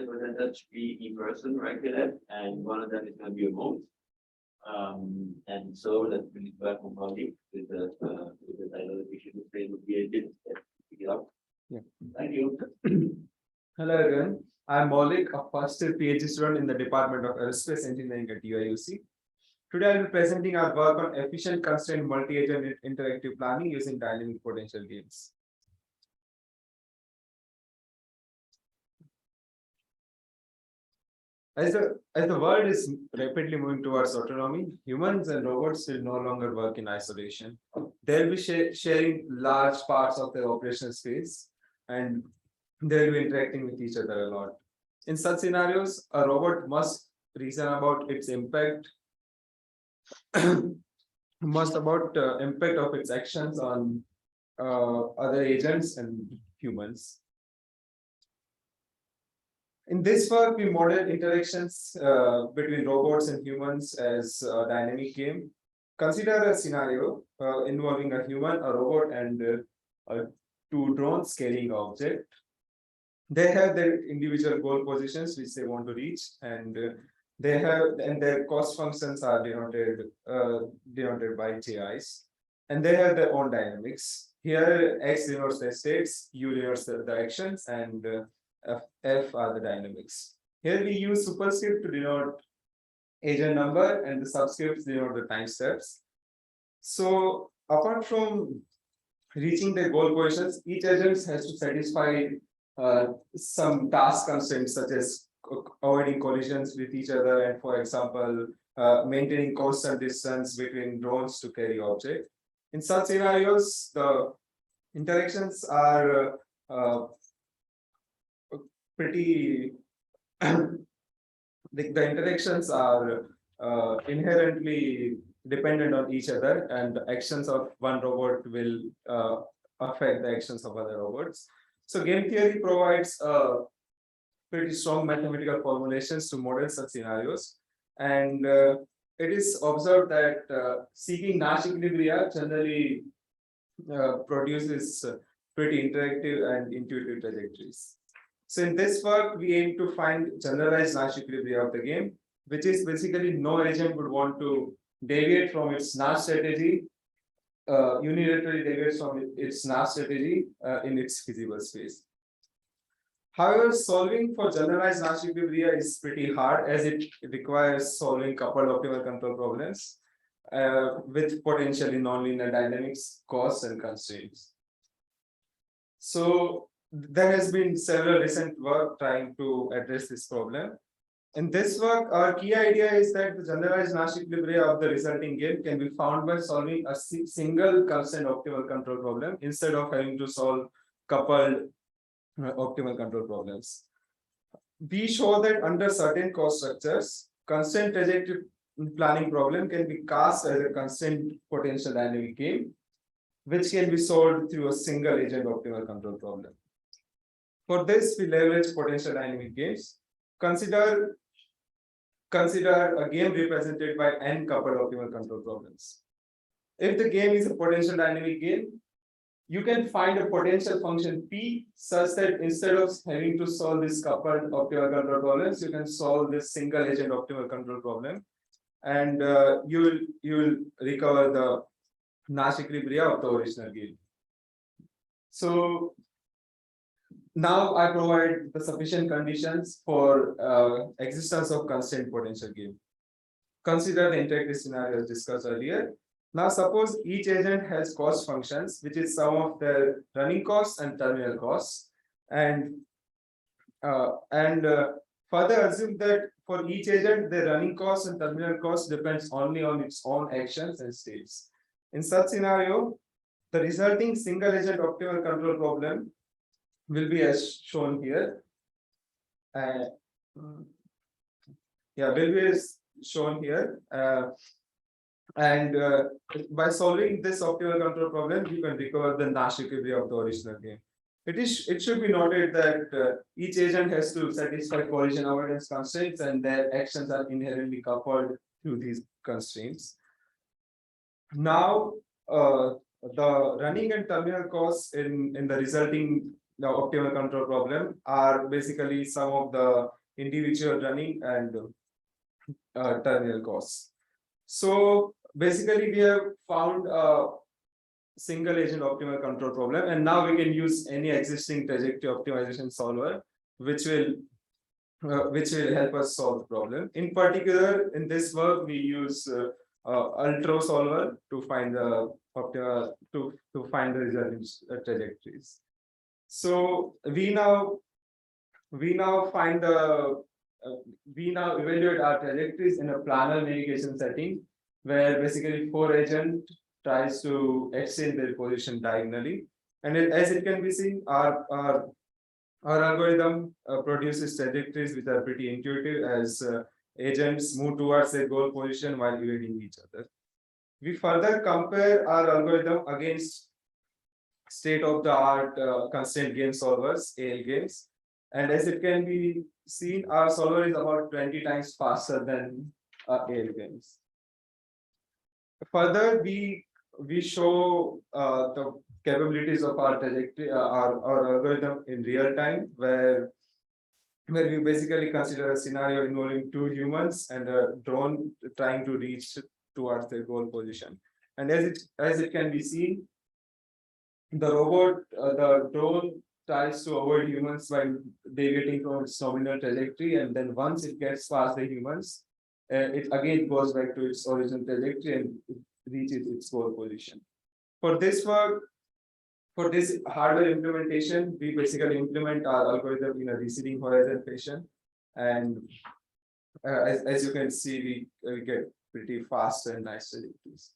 40% be in person regular, and one of them is going to be remote. And so that we work on project with the title that we should say would be a bit pick it up. Yeah. Thank you. Hello everyone. I'm Maulik, a first year PhD student in the Department of Aerospace Engineering at UIUC. Today I'll be presenting our work on efficient constrained multi-agent interactive planning using dynamic potential games. As the world is rapidly moving towards autonomy, humans and robots will no longer work in isolation. They'll be sharing large parts of their operational space, and they'll be interacting with each other a lot. In such scenarios, a robot must reason about its impact, impact of its actions on other agents and humans. In this work, we model interactions between robots and humans as a dynamic game. Consider a scenario involving a human, a robot, and two drones carrying an object. They have their individual goal positions which they want to reach, and their cost functions are denoted by JIs, and they have their own dynamics. Here, X denotes their states, U denotes the actions, and F are the dynamics. Here we use superscript to denote agent number, and the subscripts denote the time steps. So apart from reaching their goal positions, each agent has to satisfy some task constraints such as avoiding collisions with each other, and for example, maintaining constant distance between drones to carry object. In such scenarios, the interactions are pretty the interactions are inherently dependent on each other, and the actions of one robot will affect the actions of other robots. So game theory provides pretty strong mathematical formulations to model such scenarios, and it is observed that seeking Nash equilibria generally produces pretty interactive and intuitive trajectories. So in this work, we aim to find generalized Nash equilibria of the game, which is basically no agent would want to deviate from its Nash strategy, unilaterally deviates from its Nash strategy in its feasible space. However, solving for generalized Nash equilibria is pretty hard, as it requires solving coupled optimal control problems with potentially nonlinear dynamics, costs, and constraints. So there has been several recent work trying to address this problem. In this work, our key idea is that the generalized Nash equilibria of the resulting game can be found by solving a single constant optimal control problem instead of having to solve coupled optimal control problems. We show that under certain cost structures, constant trajectory planning problem can be cast as a constant potential dynamic game, which can be solved through a single agent optimal control problem. For this, we leverage potential dynamic games. Consider a game represented by n coupled optimal control problems. If the game is a potential dynamic game, you can find a potential function P such that instead of having to solve this coupled optimal control problems, you can solve this single agent optimal control problem, and you will recover the Nash equilibria of the original game. So now I provide the sufficient conditions for existence of constrained potential game. Consider the interactive scenario discussed earlier. Now suppose each agent has cost functions, which is sum of their running costs and terminal costs, and further assume that for each agent, the running costs and terminal costs depends only on its own actions and states. In such scenario, the resulting single agent optimal control problem will be as shown here. Will be as shown here. By solving this optimal control problem, you can recover the Nash equilibria of the original game. It should be noted that each agent has to satisfy collision avoidance constraints, and their actions are inherently coupled through these constraints. Now, the running and terminal costs in the resulting the optimal control problem are basically some of the individual running and terminal costs. So basically, we have found a single agent optimal control problem, and now we can use any existing trajectory optimization solver, which will help us solve the problem. In particular, in this work, we use Ultra solver to find the optimal to find the resulting trajectories. So we now find the we now evaluate our trajectories in a planar navigation setting, where basically 4 agent tries to exchange their position diagonally, and as it can be seen, our algorithm produces trajectories which are pretty intuitive as agents move towards their goal position while evading each other. We further compare our algorithm against state-of-the-art constraint game solvers, AL games, and as it can be seen, our solver is about 20 times faster than AL games. Further, we show the capabilities of our trajectory, our algorithm in real time, where we basically consider a scenario involving 2 humans and a drone trying to reach towards their goal position. And as it can be seen, the drone tries to avoid humans by deviating from its nominal trajectory, and then once it gets past the humans, it again goes back to its original trajectory and it reaches its goal position. For this work, for this hardware implementation, we basically implement our algorithm in a receding horizon fashion, and as you can see, we get pretty fast and nice trajectories.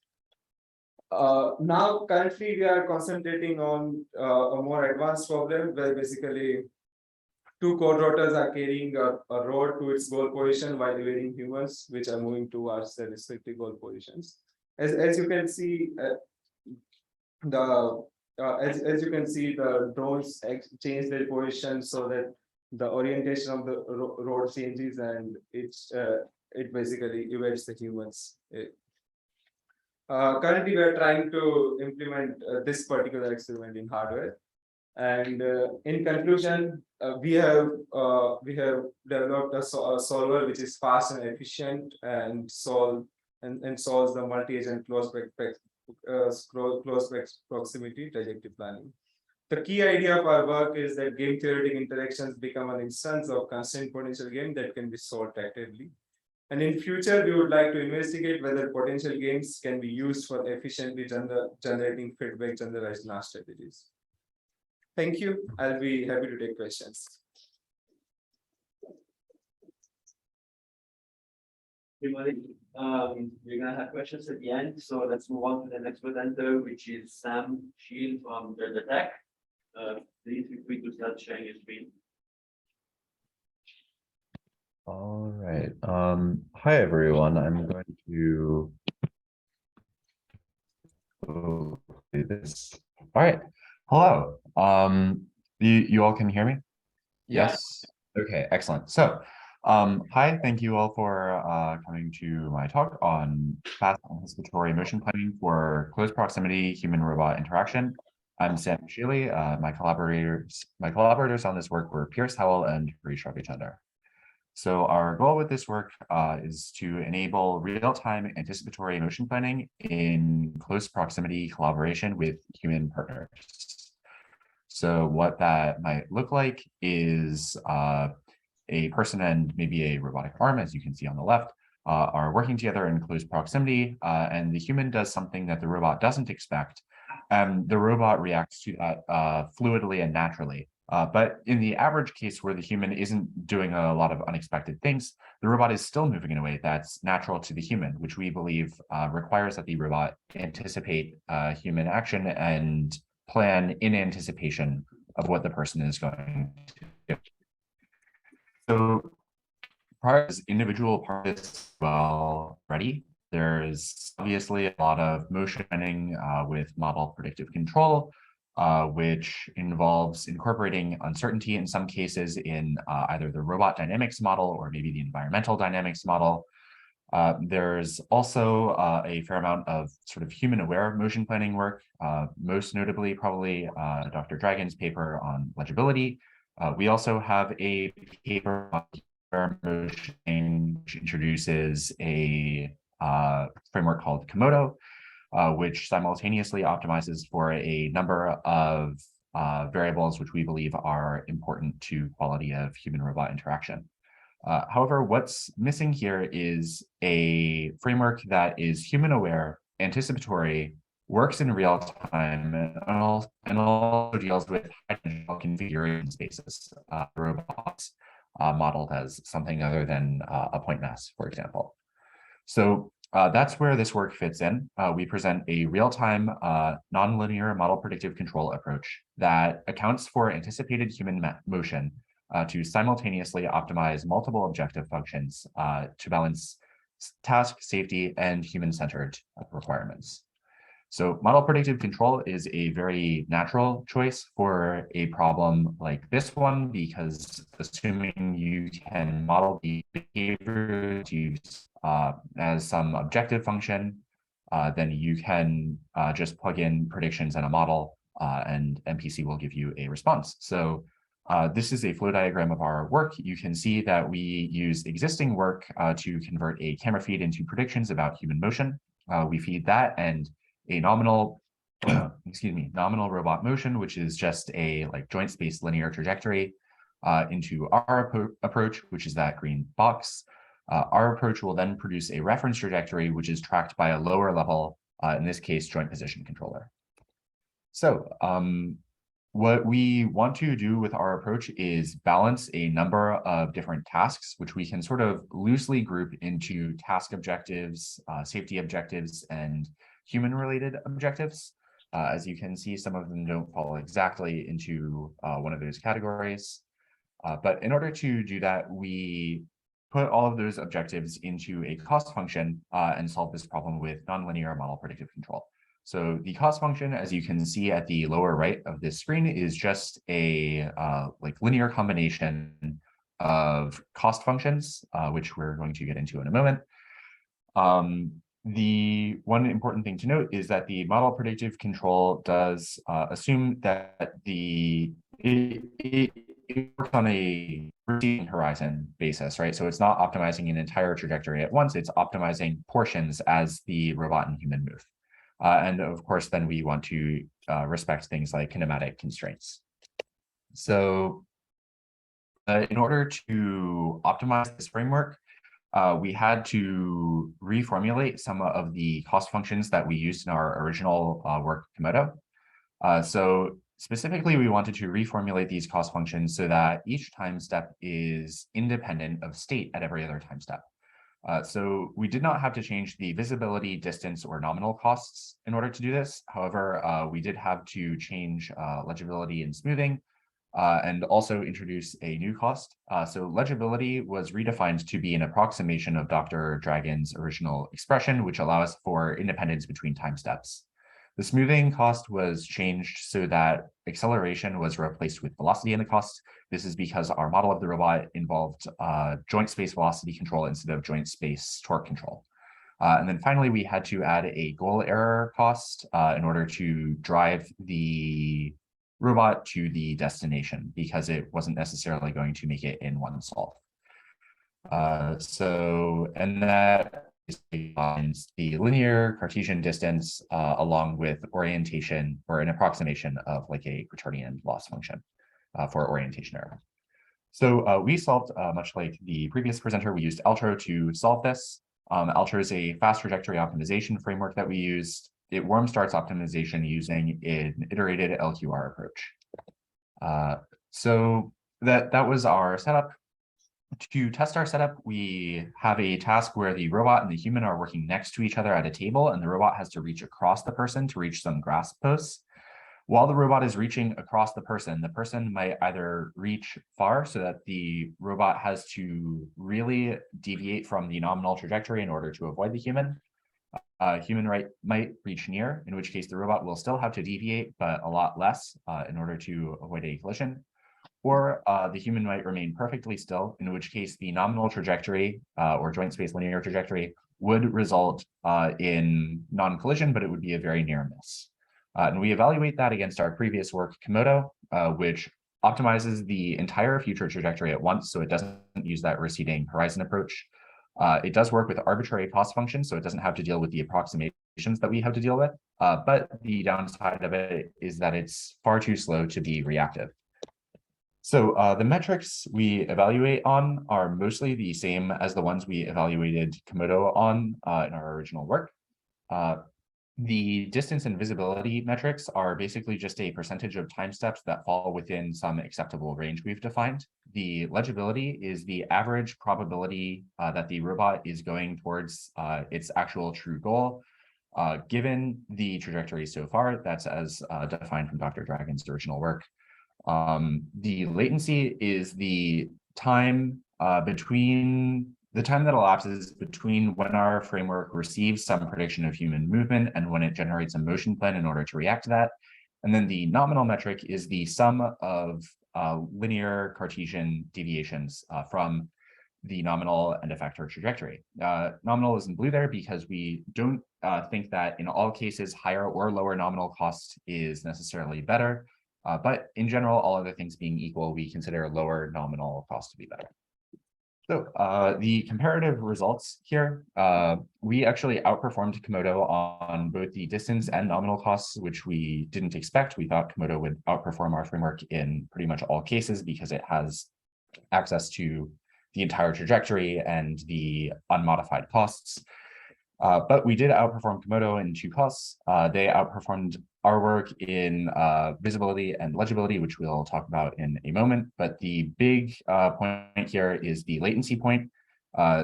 Now, currently, we are concentrating on a more advanced problem where basically 2 code routers are carrying a road to its goal position while evading humans, which are moving towards their respective goal positions. As you can see, as you can see, the drones change their position so that the orientation of the road changes, and it basically evades the humans. Currently, we are trying to implement this particular experiment in hardware, and in conclusion, we have developed a solver which is fast and efficient and solves the multi-agent close proximity trajectory planning. The key idea of our work is that game theoretic interactions become an instance of constraint potential game that can be solved actively. And in future, we would like to investigate whether potential games can be used for efficiently generating feedback generalized Nash strategies. Thank you. I'll be happy to take questions. We're gonna have questions at the end, so let's move on to the next presenter, which is Sam Shield from the Tech. Please feel free to start sharing your screen. All right. Hi everyone. I'm going to do this. All right. Hello. You all can hear me? Yes. Okay, excellent. So hi, thank you all for coming to my talk on fast anticipatory motion planning for close proximity human-robot interaction. I'm Sam Sheely. My collaborators on this work were Pierce Howell and Harish Ravichander. So our goal with this work is to enable real-time anticipatory motion planning in close proximity collaboration with human partners. So what that might look like is a person and maybe a robotic arm, as you can see on the left, are working together in close proximity, and the human does something that the robot doesn't expect, and the robot reacts to that fluidly and naturally. But in the average case where the human isn't doing a lot of unexpected things, the robot is still moving in a way that's natural to the human, which we believe requires that the robot anticipate human action and plan in anticipation of what the person is going to do. So prior to individual parts well ready, there's obviously a lot of motion planning with model predictive control, which involves incorporating uncertainty in some cases in either the robot dynamics model or maybe the environmental dynamics model. There's also a fair amount of sort of human-aware motion planning work, most notably probably Dr. Dragon's paper on legibility. We also have a paper on motion which introduces a framework called Komodo, which simultaneously optimizes for a number of variables which we believe are important to quality of human-robot interaction. However, what's missing here is a framework that is human-aware, anticipatory, works in real time, and also deals with high-dimensional configuration spaces. Robots modeled as something other than a point mass, for example. So that's where this work fits in. We present a real-time nonlinear model predictive control approach that accounts for anticipated human motion to simultaneously optimize multiple objective functions to balance task, safety, and human-centered requirements. So model predictive control is a very natural choice for a problem like this one, because assuming you can model the behavior use as some objective function, then you can just plug in predictions in a model and MPC will give you a response. So this is a flow diagram of our work. You can see that we use existing work to convert a camera feed into predictions about human motion. We feed that and a nominal, nominal robot motion, which is just a like joint space linear trajectory into our approach, which is that green box. Our approach will then produce a reference trajectory, which is tracked by a lower level, in this case, joint position controller. So what we want to do with our approach is balance a number of different tasks, which we can sort of loosely group into task objectives, safety objectives, and human-related objectives. As you can see, some of them don't fall exactly into one of those categories. But in order to do that, we put all of those objectives into a cost function and solve this problem with nonlinear model predictive control. So the cost function, as you can see at the lower right of this screen, is just a like linear combination of cost functions, which we're going to get into in a moment. The one important thing to note is that the model predictive control does assume that it works on a receding horizon basis, right? So it's not optimizing an entire trajectory at once, it's optimizing portions as the robot and human move. And of course, then we want to respect things like kinematic constraints. So in order to optimize this framework, we had to reformulate some of the cost functions that we used in our original work, Komodo. So specifically, we wanted to reformulate these cost functions so that each time step is independent of state at every other time step. So we did not have to change the visibility, distance, or nominal costs in order to do this. However, we did have to change legibility and smoothing, and also introduce a new cost. So legibility was redefined to be an approximation of Dr. Dragon's original expression, which allows for independence between time steps. The smoothing cost was changed so that acceleration was replaced with velocity in the cost. This is because our model of the robot involved joint space velocity control instead of joint space torque control. And then finally, we had to add a goal error cost in order to drive the robot to the destination, because it wasn't necessarily going to make it in one solve. And that defines the linear Cartesian distance along with orientation, or an approximation of like a quaternion loss function for orientation error. So we solved, much like the previous presenter, we used Altro to solve this. Altro is a fast trajectory optimization framework that we used. It warm starts optimization using an iterated LQR approach. So that was our setup. To test our setup, we have a task where the robot and the human are working next to each other at a table, and the robot has to reach across the person to reach some grasp posts. While the robot is reaching across the person might either reach far so that the robot has to really deviate from the nominal trajectory in order to avoid the human. Human might reach near, in which case the robot will still have to deviate, but a lot less in order to avoid a collision. or the human might remain perfectly still, in which case the nominal trajectory or joint space linear trajectory would result in non-collision, but it would be a very near miss. And we evaluate that against our previous work, Komodo, which optimizes the entire future trajectory at once, so it doesn't use that receding horizon approach. It does work with arbitrary cost functions, so it doesn't have to deal with the approximations that we have to deal with. But the downside of it is that it's far too slow to be reactive. So the metrics we evaluate on are mostly the same as the ones we evaluated Komodo on in our original work. The distance and visibility metrics are basically just a percentage of time steps that fall within some acceptable range we've defined. The legibility is the average probability that the robot is going towards its actual true goal, given the trajectory so far. That's as defined from Dr. Dragon's original work. The latency is the time the time that elapses between when our framework receives some prediction of human movement and when it generates a motion plan in order to react to that. And then the nominal metric is the sum of linear Cartesian deviations from the nominal and effector trajectory. Nominal is in blue there because we don't think that in all cases higher or lower nominal cost is necessarily better. But in general, all other things being equal, we consider lower nominal cost to be better. So the comparative results here, we actually outperformed Komodo on both the distance and nominal costs, which we didn't expect. We thought Komodo would outperform our framework in pretty much all cases because it has access to the entire trajectory and the unmodified costs. But we did outperform Komodo in two costs. They outperformed our work in visibility and legibility, which we'll talk about in a moment. But the big point here is the latency point.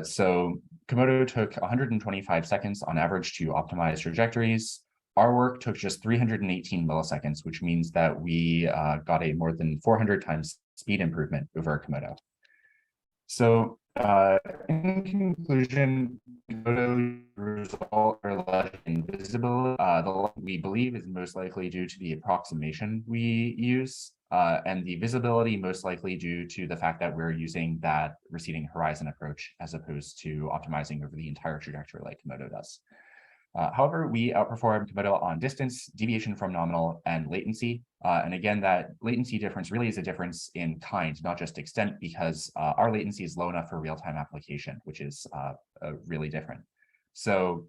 So Komodo took 125 seconds on average to optimize trajectories. Our work took just 318 milliseconds, which means that we got a more than 400 times speed improvement over Komodo. So in conclusion, Komodo result or invisibility, we believe is most likely due to the approximation we use, and the visibility most likely due to the fact that we're using that receding horizon approach as opposed to optimizing over the entire trajectory like Komodo does. However, we outperformed Komodo on distance, deviation from nominal, and latency. And again, that latency difference really is a difference in kind, not just extent, because our latency is low enough for real-time application, which is really different. So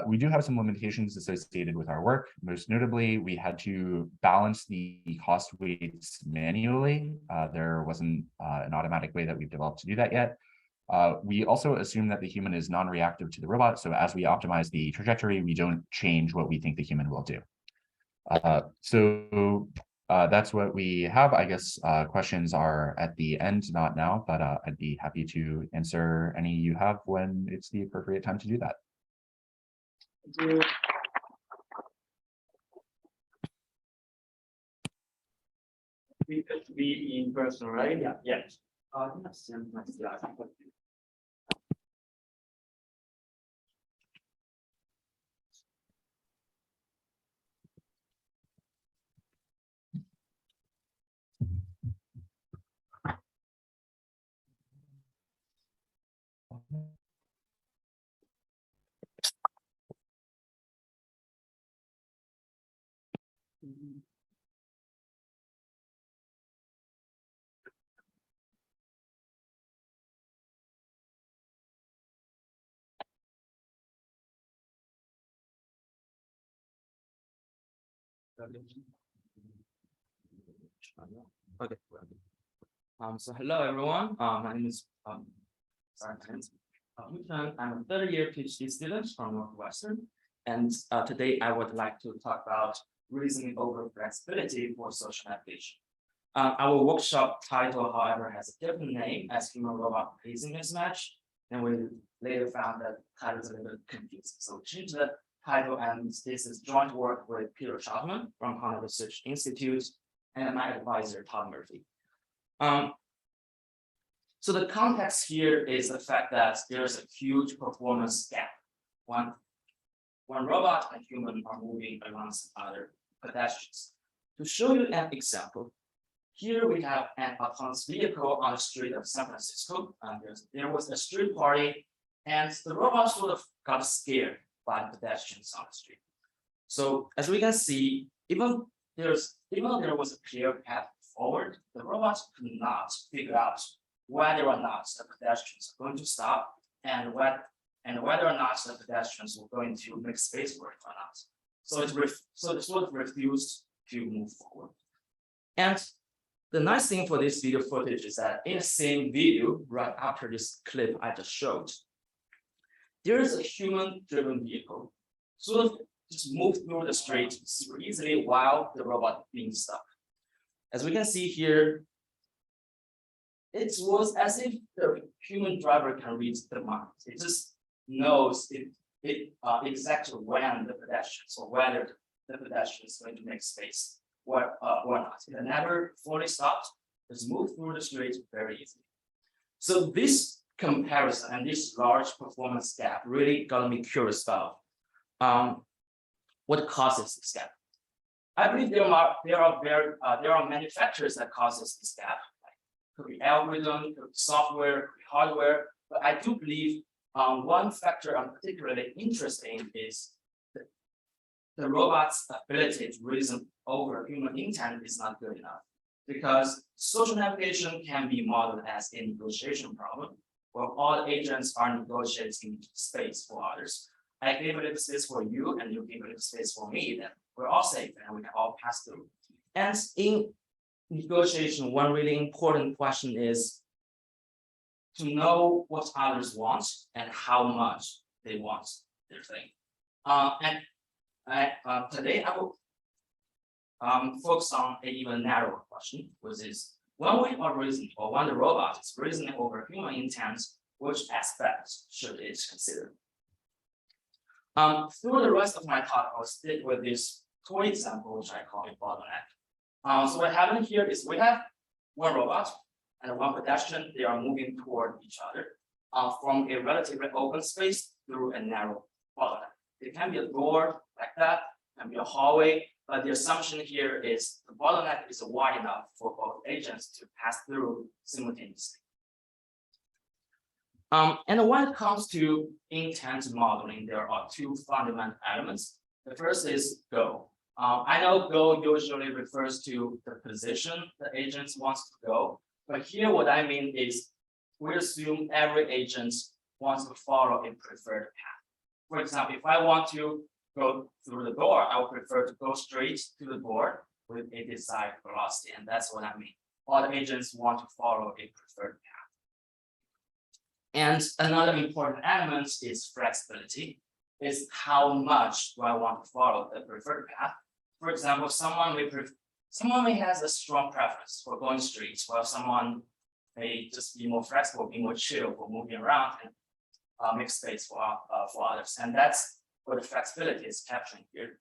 we do have some limitations associated with our work. Most notably, we had to balance the cost weights manually. There wasn't an automatic way that we've developed to do that yet. We also assume that the human is non-reactive to the robot. So as we optimize the trajectory, we don't change what we think the human will do. So that's what we have. I guess questions are at the end, not now, but I'd be happy to answer any you have when it's the appropriate time to do that. Thank you. We could be in person, right? Yeah. Yes. Okay. So hello everyone. My name is I'm a third-year PhD student from Northwestern, and today I would like to talk about reasoning over flexibility for social navigation. Our workshop title, however, has a different name as human-robot pacing mismatch, and we later found that the title is a little bit confusing. So we changed the title, and this is joint work with Peter Schottman from Harvard Research Institute and my advisor, Todd Murphy. So the context here is the fact that there's a huge performance gap when robot and human are moving alongside other pedestrians. To show you an example, Here we have an autonomous vehicle on the street of San Francisco. There was a street party, and the robot sort of got scared by the pedestrians on the street. So as we can see, even though there was a clear path forward, the robots could not figure out whether or not the pedestrians are going to stop and whether or not the pedestrians were going to make space for it or not. So it sort of refused to move forward. And the nice thing for this video footage is that in the same video, right after this clip I just showed, there is a human-driven vehicle sort of just move through the street super easily while the robot being stuck. As we can see here, it was as if the human driver can read the mind. It just knows exactly when the pedestrians or whether the pedestrian is going to make space or not. It never fully stopped, just move through the street very easily. So this comparison and this large performance gap really got me curious about what causes this gap. I believe there are many factors that causes this gap. Could be algorithm, could be software, could be hardware, but I do believe one factor I'm particularly interested in is the robot's ability to reason over human intent is not good enough, because social navigation can be modeled as a negotiation problem, where all agents are negotiating space for others. I give a little space for you, and you give a little space for me, then we're all safe and we can all pass through. And in negotiation, one really important question is to know what others want and how much they want their thing. Today I will focus on an even narrower question, which is when we are reasoning, or when the robot is reasoning over human intent, which aspects should it consider? Through the rest of my talk, I'll stick with this toy example, which I call a bottleneck. So what happened here is we have one robot and one pedestrian. They are moving toward each other from a relatively open space through a narrow bottleneck. It can be a door like that, it can be a hallway, but the assumption here is the bottleneck is wide enough for both agents to pass through simultaneously. And when it comes to intent modeling, there are two fundamental elements. The first is go. I know go usually refers to the position the agent wants to go, but here what I mean is we assume every agent wants to follow a preferred path. For example, if I want to go through the door, I would prefer to go straight to the door with a desired velocity, and that's what I mean. All the agents want to follow a preferred path. And another important element is flexibility. Is how much do I want to follow the preferred path? For example, someone may has a strong preference for going straight, while someone may just be more flexible, be more chill for moving around and make space for others. And that's what the flexibility is capturing here.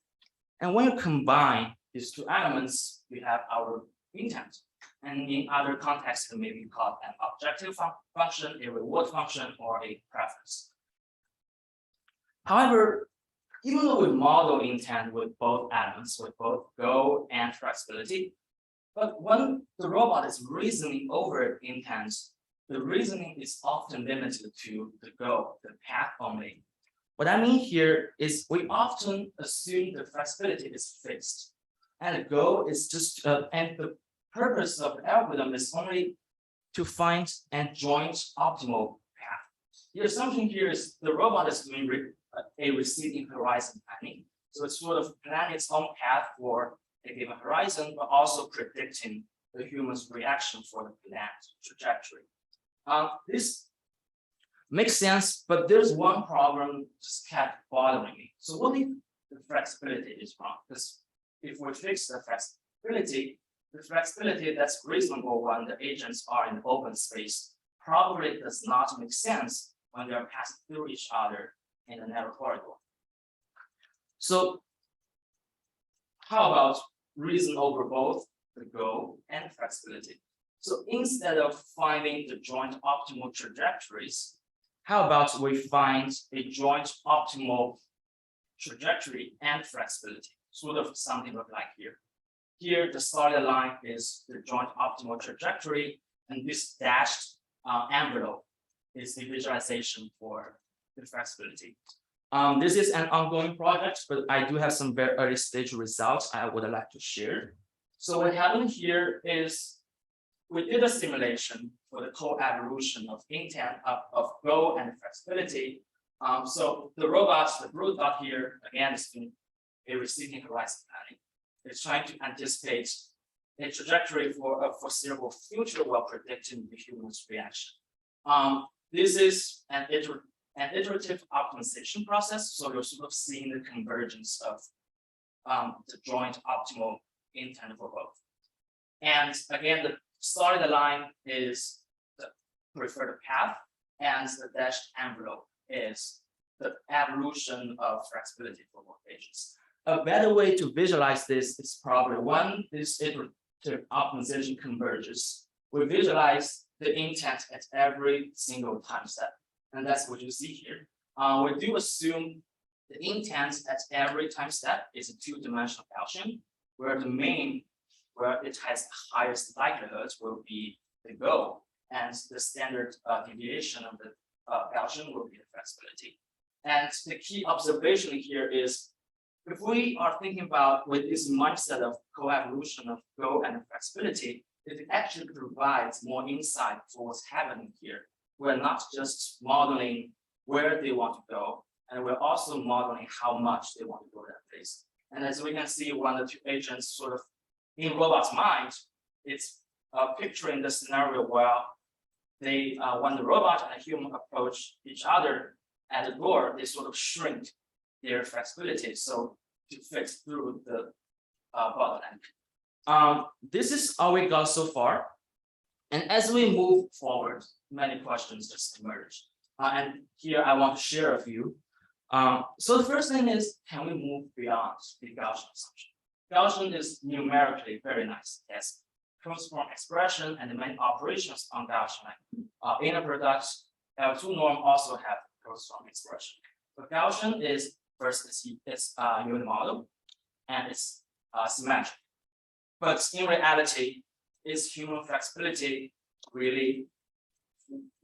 And when you combine these two elements, we have our intent. And in other contexts, it may be called an objective function, a reward function, or a preference. However, even though we model intent with both elements, with both go and flexibility, but when the robot is reasoning over intent, the reasoning is often limited to the go, the path only. What I mean here is we often assume the flexibility is fixed, and the go is just, and the purpose of the algorithm is only to find and joint optimal path. The assumption here is the robot is doing a receding horizon planning. So it's sort of planning its own path for a given horizon, but also predicting the human's reaction for the planned trajectory. This makes sense, but there's one problem just kept bothering me. So what if the flexibility is wrong? Because if we fix the flexibility that's reasonable when the agents are in open space probably does not make sense when they're passing through each other in a narrow corridor. So how about reason over both the go and flexibility? So instead of finding the joint optimal trajectories, how about we find a joint optimal trajectory and flexibility, sort of something like here. Here, the solid line is the joint optimal trajectory, and this dashed envelope is the visualization for the flexibility. This is an ongoing project, but I do have some very early stage results I would like to share. So what happened here is we did a simulation for the co-evolution of intent of go and flexibility. So the robot, the blue dot here, again, is a receding horizon planning. It's trying to anticipate a trajectory for a foreseeable future while predicting the human's reaction. This is an iterative optimization process, so you're sort of seeing the convergence of the joint optimal intent for both. And again, the solid line is the preferred path, and the dashed envelope is the evolution of flexibility for both agents. A better way to visualize this is probably when this iterative optimization converges, we visualize the intent at every single time step. And that's what you see here. We do assume the intent at every time step is a two-dimensional Gaussian, where where it has the highest likelihood will be the goal, and the standard deviation of the Gaussian will be the flexibility. And the key observation here is, if we are thinking about with this mindset of co-evolution of go and flexibility, it actually provides more insight for what's happening here. We're not just modeling where they want to go, and we're also modeling how much they want to go that place. And as we can see, when the two agents sort of in robot's mind, it's picturing the scenario where they, when the robot and the human approach each other at the door, they sort of shrink their flexibility, so to fit through the bottleneck. This is all we got so far. And as we move forward, many questions just emerge. And here I want to share a few. So the first thing is, can we move beyond the Gaussian assumption? Gaussian is numerically very nice. It has closed form expression and the main operations on Gaussian. Inner products, L2 norm also have closed form expression. But Gaussian is first, it's unit model, and it's symmetric. But in reality, is human flexibility really,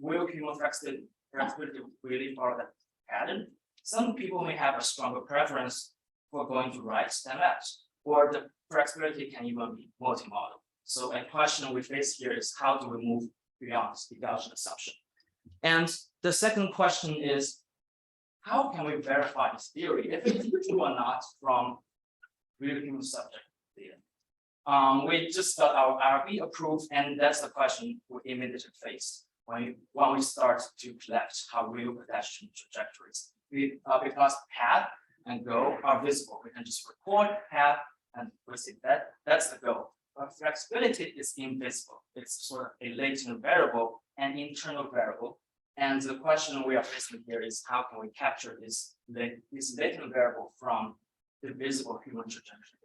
will human flexibility really follow that pattern? Some people may have a stronger preference for going to right than left, or the flexibility can even be multi-model. So a question we face here is, how do we move beyond the Gaussian assumption? And the second question is, how can we verify this theory, if it's true or not, from real human subject data? We just got our IRB approved, and that's the question we immediately face when we start to collect how real pedestrian trajectories. Because path and go are visible, we can just record path and we see that that's the goal. But flexibility is invisible. It's sort of a latent variable and internal variable. And the question we are facing here is, how can we capture this latent variable from the visible human trajectory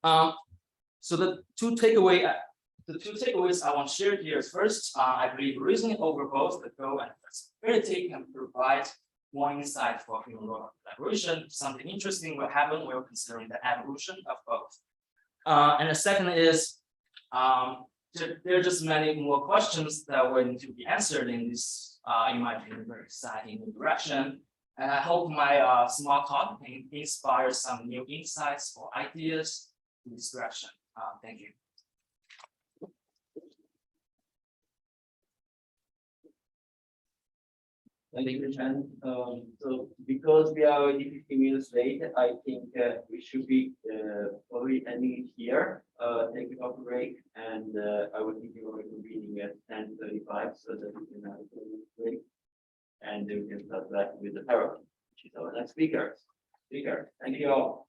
data? So the two takeaways I want to share here is, first, I believe reasoning over both the go and flexibility can provide more insight for human robot collaboration. Something interesting will happen when considering the evolution of both. And the second is, there are just many more questions that will need to be answered in this, in my opinion, very exciting direction. And I hope my small talk can inspire some new insights or ideas in this direction. Thank you. Thank you, Chan. So because we are already 15 minutes late, I think we should be probably ending it here, take a coffee break, and I was thinking of convening at 10:35 so that we can have a 2-minute break, and then we can start back with the therapy, which is our next speaker. Thank you all.